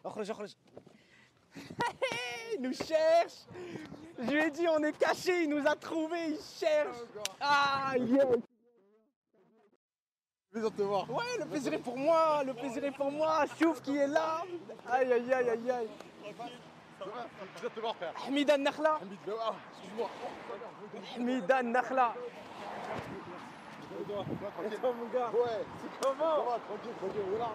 اخرج اخرج. Il nous cherche. Je lui ai dit on est caché, il nous a trouvé, il cherche. Ah yes. Plaisir de te voir. Ouais, le plaisir est pour moi, le plaisir est pour moi. Chouf qui est là. Aïe aïe aïe aïe aïe. Plaisir de te voir, frère. Hamida Nakhla. Hamid, excuse-moi. Hamida Nakhla. Tranquille. Mon gars. Ouais. C'est comment? Ça va, tranquille, voilà.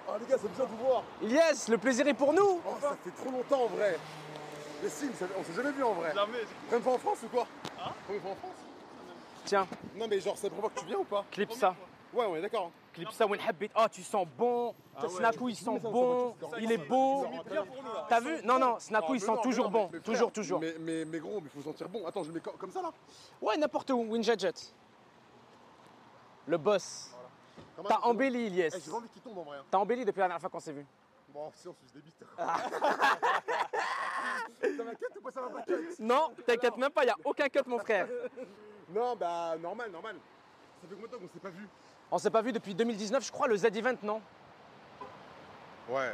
Ah les gars, c'est bien de vous voir. Yes, le plaisir est pour nous. Oh, ça fait trop longtemps en vrai. Les signes, on s'est jamais vu en vrai. Jamais. Première fois en France ou quoi? Hein? Première fois en France? Tiens, Non mais genre, c'est la première fois que tu viens ou pas? clip ça. Ouais, on est d'accord. Clip ça, Wen Habit. Oh, tu sens bon. Snakou, il sent bon. Il est beau. T'as vu? Non, non, Snakou, il sent toujours bon. Toujours, toujours. Mais gros, mais faut sentir bon. Attends, je le mets comme ça là? Ouais, n'importe où. Winjajet. Le boss. Comment T'as ça, embelli, Eh, Ilyes. j'ai envie qu'il tombe en vrai. Hein. T'as embelli depuis la dernière fois qu'on s'est vu. Bon, si on se des bites. Ça m'inquiète ou pas? Ça va pas cut? Non, t'inquiète même pas, y a aucun cut, mon frère. Non, bah normal. Ça fait combien de temps qu'on s'est pas vu? On s'est pas vu depuis 2019, je crois, le Z-Event, non? Ouais,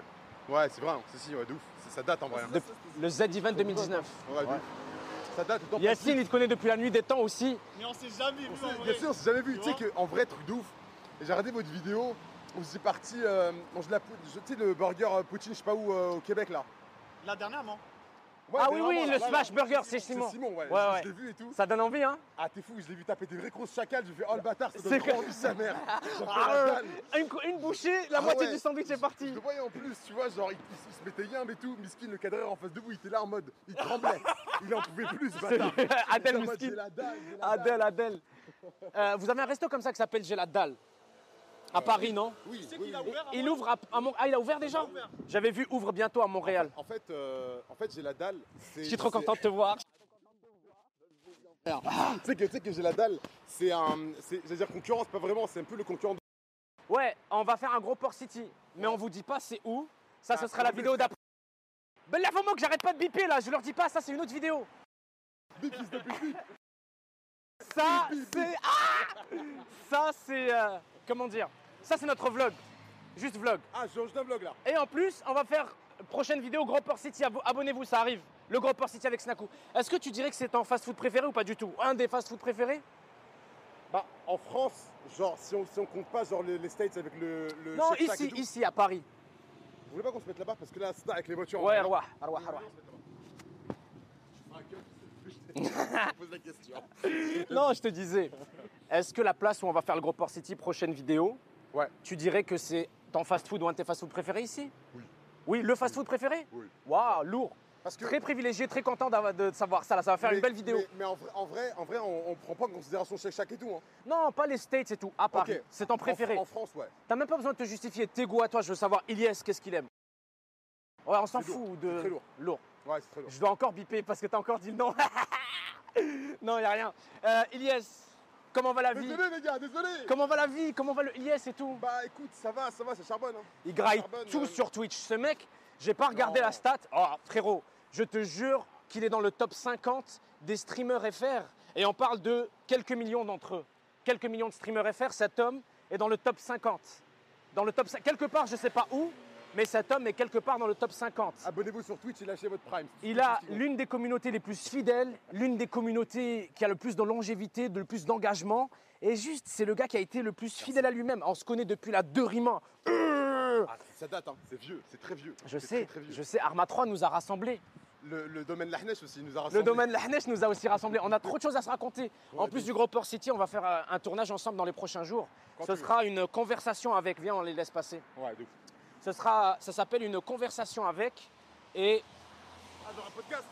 c'est vrai. Si, ouais, de ouf. Ça date en vrai. Hein. Le Z-Event 2019. Ouais, de ouf. Ça date. Autant Yacine, il te connaît depuis la nuit des temps aussi. Mais on s'est jamais vu en vrai. Bien sûr, on s'est jamais vu. Tu Tu sais vois qu'en vrai, truc de ouf. J'ai regardé votre vidéo où c'est parti manger tu sais, le burger poutine, je sais pas où, au Québec là. La dernière, non? Ouais, Ah oui, vraiment, oui, là, le là, smash là. burger, c'est C'est Simon. Simon, ouais. Ouais, ouais. Je l'ai vu et tout. Ça donne envie, hein? Ah, t'es fou, je l'ai vu taper des vraies grosses chacals. J'ai fait, oh le bâtard, ça C'est donne que- trop envie sa mère. J'en fais la dalle. Une bouchée, la Ah moitié ouais. du sandwich est Je parti. le voyais en plus, tu vois, genre, il se mettait yimbe et tout. Miskin, le cadreur en face de vous, il était là en mode, il tremblait. Il en pouvait plus, ce bâtard. Adèle En mode, Miskin. j'ai la dalle, j'ai la dalle. Adèle. Vous avez un resto comme ça qui s'appelle J'ai la dalle. À Paris, non? Oui, Tu sais oui, qu'il a oui. ouvert Il ouvre à Montréal. Ah, il a ouvert déjà? ouvert. J'avais vu ouvre bientôt à Montréal. En fait, j'ai la dalle. Je suis trop content de te voir. Tu sais que j'ai la dalle, c'est-à-dire concurrence, pas vraiment, c'est un peu le concurrent de... Ouais, on va faire un gros Port City. Mais on vous dit pas c'est où. Ça, ce sera la vidéo d'après. Ben là, faut que j'arrête pas de biper là. Je leur dis pas, ça c'est une autre vidéo. Bip, fils de pute. Ça, c'est. Ah ça, c'est. Comment dire? Ça, c'est notre vlog. Juste vlog. Ah, je change d'un vlog là. Et en plus, on va faire prochaine vidéo Gros Port City. Abonnez-vous, ça arrive. Le Gros Port City avec Snakou. Est-ce que tu dirais que c'est ton fast-food préféré ou pas du tout? Un des fast-food préférés? Bah, en France, genre, si on compte pas genre les States avec le Non, Chef Shack et tout, ici, à Paris. Vous voulez pas qu'on se mette là-bas? Parce que là, c'est avec les voitures. Ouais, on va- Arwah. Je te pose la question. Non, je te disais. Est-ce que la place où on va faire le Gros Port City, prochaine vidéo, Ouais. tu dirais que c'est ton fast-food ou un de tes fast-food préférés ici? Oui. Oui, le fast-food préféré? Oui. Waouh, lourd. Parce que... Très privilégié, très content de savoir ça. Là, ça va faire une belle vidéo. Mais en vrai, on prend pas en considération Chef Shack et tout. Hein. Non, pas les States et tout. À Paris. Ok. C'est ton préféré. En France, ouais. T'as même pas besoin de te justifier. Tes goûts à toi, je veux savoir Ilyes, qu'est-ce qu'il aime. Ouais, on s'en C'est lourd. fout de. C'est très lourd. Lourd. Ouais, c'est très lourd. Je dois encore biper parce que t'as encore dit le nom. Non, y a rien. Ilyes, comment va la vie? Désolé les gars, désolé. Comment va la vie? Comment va le Ilyes et tout? Bah écoute, ça va, ça charbonne. Hein. Il graille Charbonne, tout sur Twitch. Ce mec, j'ai pas regardé Non. la stat. Oh, frérot, je te jure qu'il est dans le top 50 des streamers FR. Et on parle de quelques millions d'entre eux. Quelques millions de streamers FR. Cet homme est dans le top 50. Dans le top 50. Quelque part, je sais pas où, mais cet homme est quelque part dans le top 50. Abonnez-vous sur Twitch et lâchez votre Prime. Il a l'une des communautés les plus fidèles, l'une des communautés qui a le plus de longévité, le plus d'engagement. Et juste, c'est le gars qui a été le plus fidèle à lui-même. On se connaît depuis la 2 Rima. Ah, ça date, hein. C'est vieux, c'est très vieux. Je C'est sais, très, très vieux. je sais. Arma 3 nous a rassemblés. Le domaine Lahnesh aussi nous a rassemblés. Le domaine Lahnesh nous a aussi rassemblés. On a trop de choses à se raconter. En plus du Gros Port City, on va faire un tournage ensemble dans les prochains jours. Quand Ce tu sera une conversation avec. Viens, on les laisse passer. Ouais, de ouf. Ça s'appelle une conversation avec. Et Ah, dans un podcast.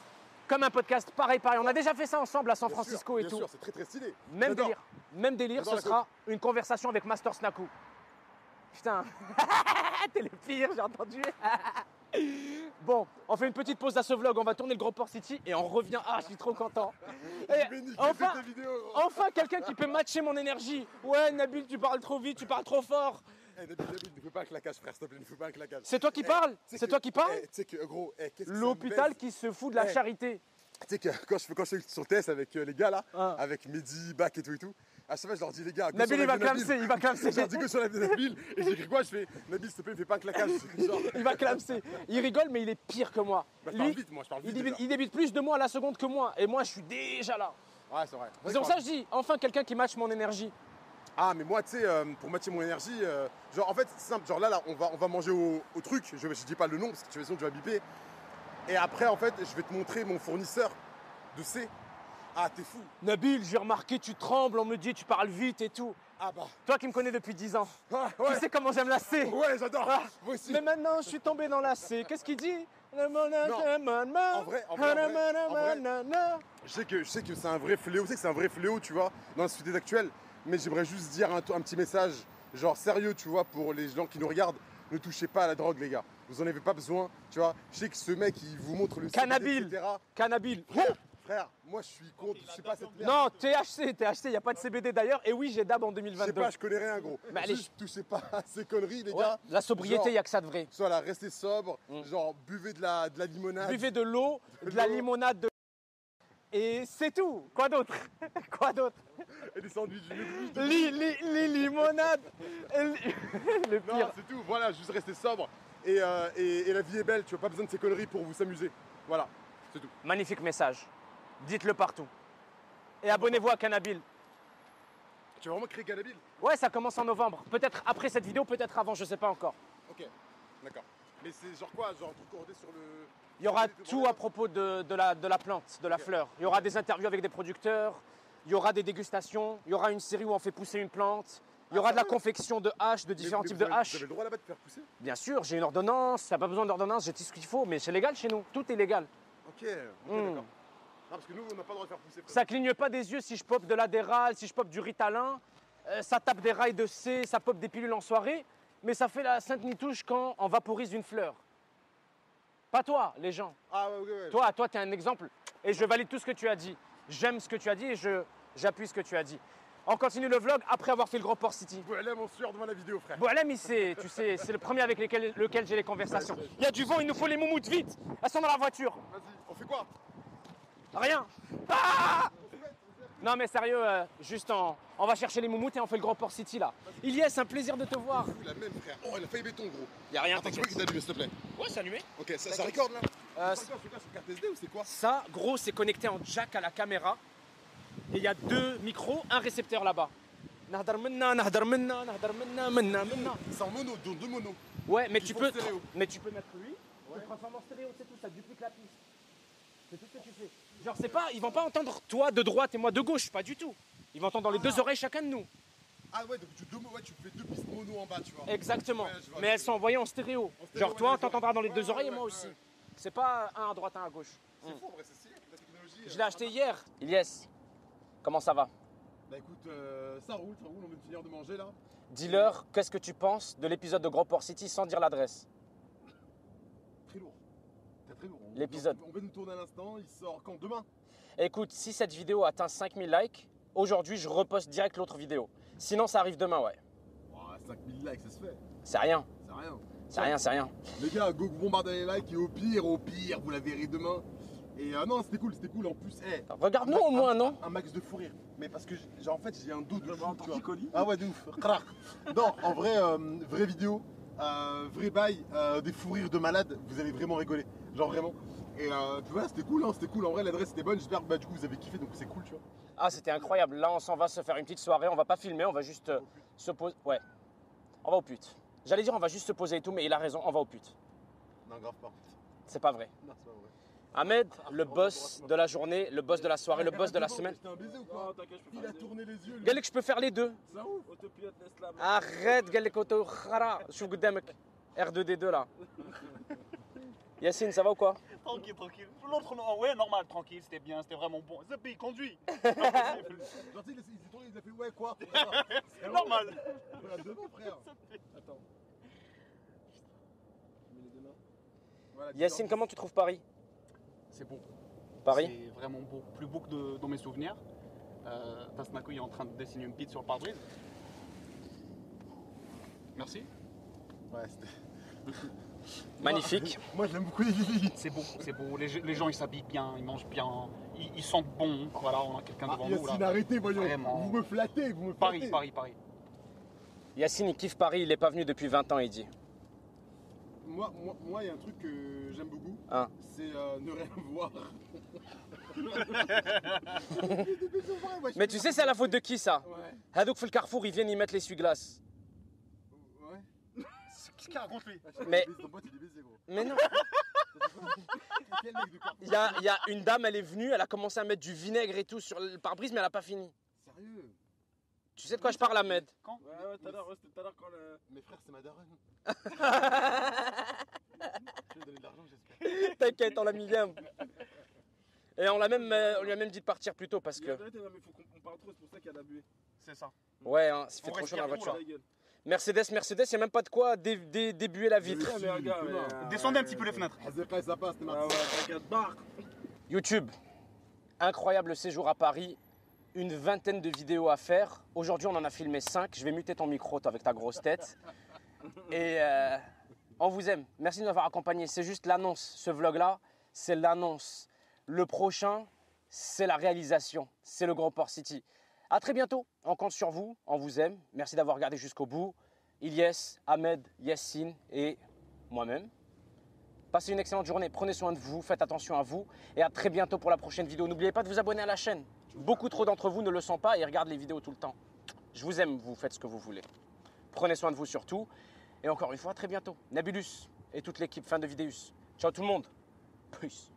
comme un podcast, pareil. On a déjà fait ça ensemble à San Bien Francisco sûr, et bien tout. sûr, c'est très très stylé. Même J'adore. délire. Même délire, ce J'adore la sera une conversation avec Master Snakou. Putain, t'es le pire, j'ai entendu. Bon, on fait une petite pause à ce vlog, on va tourner le Gros Port City et on revient. Ah, je suis trop content. Et Je vais niquer enfin, toutes tes vidéos, gros. enfin quelqu'un qui peut matcher mon énergie. Ouais, Nabil, tu parles trop vite, tu parles trop fort. Eh, David, ne fais pas un claquage, frère, s'il te plaît, ne fais pas un claquage. C'est toi qui parles? Tu sais C'est que- toi qui parles? Tu sais que, gros, qu'est-ce que ça me L'hôpital baise. qui se fout de la Eh. charité. Tu sais que quand je suis sur TS avec les gars là, Ah. avec Mehdi, Bac et tout, À chaque fois, je leur dis, les gars, go Nabil, sur il va la vie de Nabil. clamser, il va clamser. Je leur dis que sur la vie de Nabil. Et j'écris quoi? Je fais, Nabil, s'il te plaît, fais pas un claquage. Genre, Il va clamser. Il rigole, mais il est pire que moi. bah, je parle Lui, vite, moi, je parle il vite. débite, déjà. il débite plus de moi à la seconde que moi. Et moi, je suis déjà là. Ouais, c'est vrai. C'est pour ça que je dis, enfin quelqu'un qui matche mon énergie. Ah, mais moi, tu sais, pour matcher mon énergie, genre, en fait, c'est simple. Genre là, on va manger au truc. Je dis pas le nom parce que tu vas biper. Et après, en fait, je vais te montrer mon fournisseur de C. Ah, t'es fou. Nabil, j'ai remarqué, tu trembles, on me dit, tu parles vite et tout. Ah bah. Toi qui me connais depuis 10 ans, Ah, tu ouais. sais comment j'aime la C. Ouais, j'adore. Ah, Moi aussi. mais maintenant, je suis tombé dans la C. Qu'est-ce qu'il dit? En vrai, je sais que c'est un vrai fléau. Je sais que c'est un vrai fléau, tu vois, dans la société actuelle. Mais j'aimerais juste dire un petit message, genre sérieux, tu vois, pour les gens qui nous regardent. Ne touchez pas à la drogue, les gars. Vous en avez pas besoin, tu vois. Je sais que ce mec, il vous montre le Cannabil. CBD, etc. Cannabis. Frère, moi, je suis contre. Je sais pas cette merde. Non, THC, il n'y a pas de CBD d'ailleurs. Et oui, j'ai DAB en Je sais 2022. pas, je connais rien, gros. Mais allez. Juste, touchez pas à ces conneries, les Ouais, gars. la sobriété, il Genre, n'y a que ça de vrai. Voilà, restez sobre. Genre, buvez de la limonade. Buvez de l'eau, de la l'eau. limonade, et c'est tout. Quoi d'autre? Quoi d'autre? Et des sandwichs. Les limonades. Le Non, pire. c'est tout. Voilà, juste restez sobre. Et la vie est belle. Tu n'as pas besoin de ces conneries pour vous s'amuser. Voilà, c'est tout. Magnifique message. Dites-le partout. Et abonnez-vous à Cannabil. Tu vas vraiment créer Cannabil? Ouais, ça commence en novembre. Peut-être après cette vidéo, peut-être avant, je sais pas encore. Ok, d'accord. Mais c'est genre quoi? Genre tout cordé sur le. Il y aura tout à propos de la plante, de la Ok. fleur. Il y aura des interviews avec des producteurs, il y aura des dégustations, il y aura une série où on fait pousser une plante, il y aura de la confection de haches, de différents types de Vous haches. avez le droit là-bas de faire pousser? Bien sûr, j'ai une ordonnance, ça n'a pas besoin d'ordonnance, j'ai tout ce qu'il faut, mais c'est légal chez nous, tout est légal. Ok, d'accord. Non, parce que nous, on n'a pas le droit de faire pousser. frère. Ça cligne pas des yeux si je pop de l'adéral, si je pop du ritalin, ça tape des rails de C, ça pop des pilules en soirée, mais ça fait la sainte nitouche quand on vaporise une fleur. Pas toi, les gens. Ah ouais, ouais. Toi, tu es un exemple et je valide tout ce que tu as dit. J'aime ce que tu as dit et j'appuie ce que tu as dit. On continue le vlog après avoir fait le Grand Port City. Ouais, là, mon sueur devant la vidéo, frère. Boalem, tu sais, c'est le premier avec lequel j'ai les conversations. Il y a du vent, il nous faut les moumoutes, vite. Elles sont dans la voiture. Vas-y, on fait quoi? Rien. Ah non mais sérieux, juste on va chercher les moumoutes et on fait le Grand Port City là. Ilyes, un plaisir de te voir. La même, frère. Oh, il a failli béton, gros. Y a rien, Attends, tu peux qu'il t'allume, s'il te plaît. Ouais, c'est allumé. Ok, ça recorde là? Euh, C'est quoi, sur carte SD ou c'est quoi? Ça, gros, c'est connecté en jack à la caméra. Et il y a 2 micros, un récepteur là-bas. Nahdar minna, nahdar minna, nahdar minna, minna, minna. C'est en mono, deux monos. Ouais, mais Qui tu font peux, stéréo. mettre lui, tu le transformes en stéréo, c'est tout, ça duplique la piste. C'est tout ce que tu fais. Genre, c'est pas, ils vont pas entendre toi de droite et moi de gauche, pas du tout. Ils vont entendre dans les 2 oreilles chacun de nous. Ah ouais, donc tu fais 2 pistes mono en bas, tu vois. Exactement. Ouais, je vois. Mais elles sont envoyées en stéréo. En stéréo, Genre, toi, ouais, t'entendras dans les ouais, 2 ouais, oreilles et ouais, moi ouais, aussi. ouais. C'est pas un à droite, un à gauche. C'est fou en vrai, c'est stylé, la technologie. Je l'ai acheté hier. Ilyes, comment ça va? Bah écoute, ça roule, on vient de finir de manger là. Dis-leur, qu'est-ce que tu penses de l'épisode de Grand Port City sans dire l'adresse? Très lourd. C'est très lourd. L'épisode. On va nous tourner à l'instant, il sort quand? Demain? Écoute, si cette vidéo atteint 5000 likes, aujourd'hui, je reposte direct l'autre vidéo. Sinon, ça arrive demain, ouais. Ouah, 5000 likes, ça se fait. C'est rien, C'est rien. c'est rien. Les gars, go bombardez les likes et au pire, vous la verrez demain. Et non, c'était cool. En plus, Regarde-nous au moins, non? un max de fou rire. Mais parce que, genre, en fait, j'ai un dos de fou, tu vois. Ah ouais, de ouf. Crac. Non, en vrai, vraie vidéo, vrai bail, des fous rires de malade, vous allez vraiment rigoler. Genre vraiment. Et puis voilà, c'était cool. En vrai, l'adresse était bonne. J'espère que du coup, vous avez kiffé, donc c'est cool, tu vois. Ah, c'était incroyable. Là, on s'en va se faire une petite soirée. On va pas filmer, on va juste se poser. Ouais, on va au pute. J'allais dire, on va juste se poser et tout, mais il a raison, on va au pute. Non, grave pas. C'est pas vrai. Non, c'est pas vrai. Ahmed, le boss de la journée, le boss de la soirée, le boss de la semaine. C'était un baiser ou quoi? Il a tourné les yeux. قال لك je peux faire les deux. Ça ouf. Arrête, قال لك auto khara. شوف قدامك R2D2 là. Yacine, ça va ou quoi? Tranquille. L'autre, ouais, normal, tranquille, c'était bien, c'était vraiment bon. Zabi, conduit. Genre, tu sais, il s'est tourné, il a fait ouais, quoi? C'est normal. Voilà, devant, frère. Attends. Voilà, Yacine, comment tu trouves Paris? C'est bon. Paris? C'est vraiment beau. Plus beau que dans mes souvenirs. Tasnako est en train de dessiner une piste sur le pare-brise. Merci. Ouais, c'était. Magnifique. Moi j'aime beaucoup les Lili. C'est beau, c'est beau. Les gens ils s'habillent bien, ils mangent bien, ils sentent bon. Voilà, on a quelqu'un devant nous Yacine, là. arrêtez, voyons. Vraiment. Vous me flattez, vous me Paris, flattez. Paris, Paris. Yacine, il kiffe Paris, il n'est pas venu depuis 20 ans, il dit. Moi, il y a un truc que j'aime beaucoup, Hein. c'est ne rien voir. Mais tu sais, c'est à la faute de qui ça? Ouais. Hadouk fait le carrefour, ils viennent y mettre l'essuie-glace. Ouais. Qu'est-ce qu'il raconte lui? Mais- Ton pote, il est baisé, gros. Mais non. Quel mec de Carrefour. Il y a une dame, elle est venue, elle a commencé à mettre du vinaigre et tout sur le pare-brise, mais elle n'a pas fini. Sérieux? Tu sais de quoi je parle, Ahmed? Quand? Ouais, tout à l'heure, c'était tout à l'heure quand le. Mes frères, c'est ma daronne. Je vais donner de l'argent, j'espère. T'inquiète, on l'a mis bien. Et on lui a même dit de partir plus tôt parce que. Mais faut qu'on parle trop, c'est pour ça qu'il y a de la buée. C'est ça. Ouais, hein, ça fait On trop chaud dans la respire trop, voiture. La gueule. Mercedes, il n'y a même pas de quoi débuer la vitre. Ouais, mais regarde, mais, Descendez un petit peu les fenêtres. Hazeka, ça passe, t'es Ah marrant. ouais, t'inquiète, barre. YouTube, incroyable séjour à Paris, une vingtaine de vidéos à faire. Aujourd'hui, on en a filmé 5. Je vais muter ton micro, toi, avec ta grosse tête. Et on vous aime. Merci de nous avoir accompagnés. C'est juste l'annonce. Ce vlog-là, c'est l'annonce. Le prochain, c'est la réalisation. C'est le Grand Port City. À très bientôt. On compte sur vous. On vous aime. Merci d'avoir regardé jusqu'au bout. Ilyes, Ahmed, Yacine et moi-même. Passez une excellente journée. Prenez soin de vous. Faites attention à vous. Et à très bientôt pour la prochaine vidéo. N'oubliez pas de vous abonner à la chaîne. Beaucoup trop d'entre vous ne le sont pas et regardent les vidéos tout le temps. Je vous aime. Vous faites ce que vous voulez. Prenez soin de vous surtout. Et encore une fois, à très bientôt. Nabulus et toute l'équipe fin de Vidéus. Ciao tout le monde. Peace.